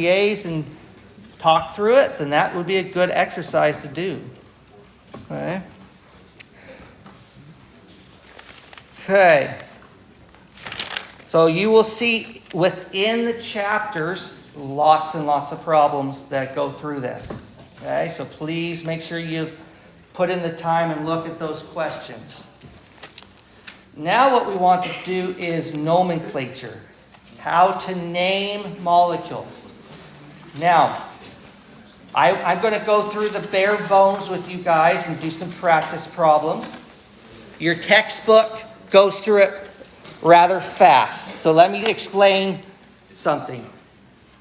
PAs and talk through it, then that would be a good exercise to do. Okay. Okay. So you will see within the chapters lots and lots of problems that go through this. Okay, so please make sure you put in the time and look at those questions. Now what we want to do is nomenclature. How to name molecules. Now, I'm going to go through the bare bones with you guys and do some practice problems. Your textbook goes through it rather fast. So let me explain something.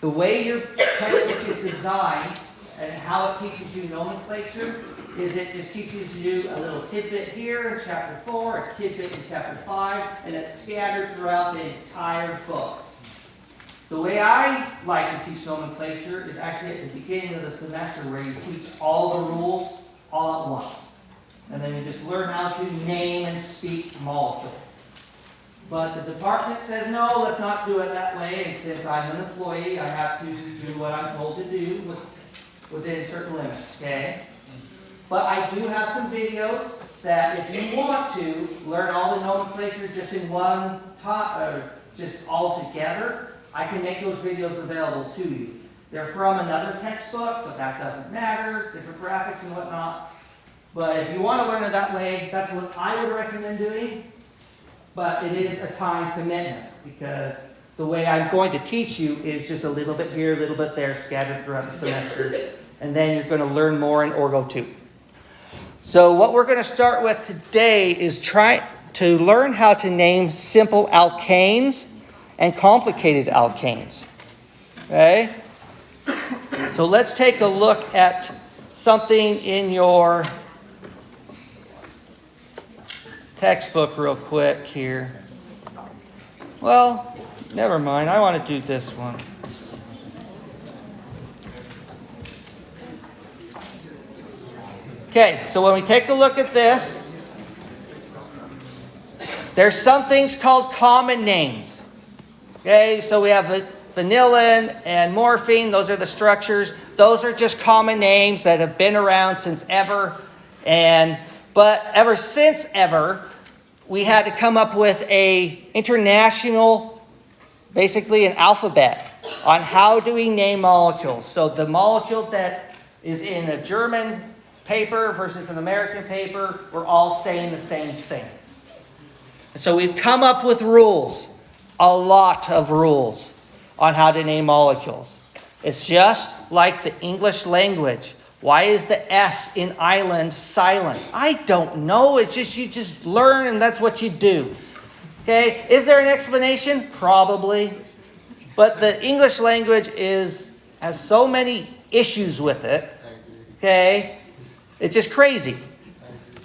The way your textbook is designed and how it teaches you nomenclature is it just teaches you a little tidbit here in chapter 4, a tidbit in chapter 5, and it's scattered throughout the entire book. The way I like to teach nomenclature is actually at the beginning of the semester where you teach all the rules all at once. And then you just learn how to name and speak molecule. But the department says, no, let's not do it that way. And since I'm an employee, I have to do what I'm told to do within certain limits, okay? But I do have some videos that if you want to learn all the nomenclature just in one just all together, I can make those videos available to you. They're from another textbook, but that doesn't matter, different graphics and whatnot. But if you want to learn it that way, that's what I would recommend doing. But it is a time commitment because the way I'm going to teach you is just a little bit here, a little bit there, scattered throughout the semester. And then you're going to learn more in Orgo 2. So what we're going to start with today is try to learn how to name simple alkanes and complicated alkanes. Okay? So let's take a look at something in your textbook real quick here. Well, never mind. I want to do this one. Okay, so when we take a look at this, there's some things called common names. Okay, so we have vanillin and morphine. Those are the structures. Those are just common names that have been around since ever. But ever since ever, we had to come up with a international, basically an alphabet on how do we name molecules. So the molecule that is in a German paper versus an American paper, we're all saying the same thing. So we've come up with rules, a lot of rules on how to name molecules. It's just like the English language. Why is the S in island silent? I don't know. It's just you just learn and that's what you do. Okay? Is there an explanation? Probably. But the English language has so many issues with it. Okay? It's just crazy.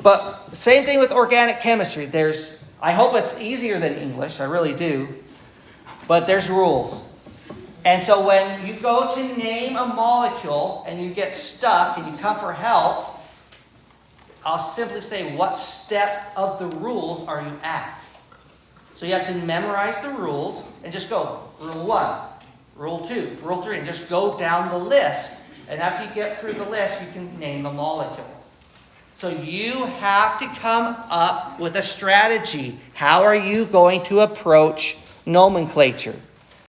But the same thing with organic chemistry. I hope it's easier than English. I really do. But there's rules. And so when you go to name a molecule and you get stuck and you come for help, I'll simply say, what step of the rules are you at? So you have to memorize the rules and just go, rule 1, rule 2, rule 3, and just go down the list. And after you get through the list, you can name the molecule. So you have to come up with a strategy. How are you going to approach nomenclature?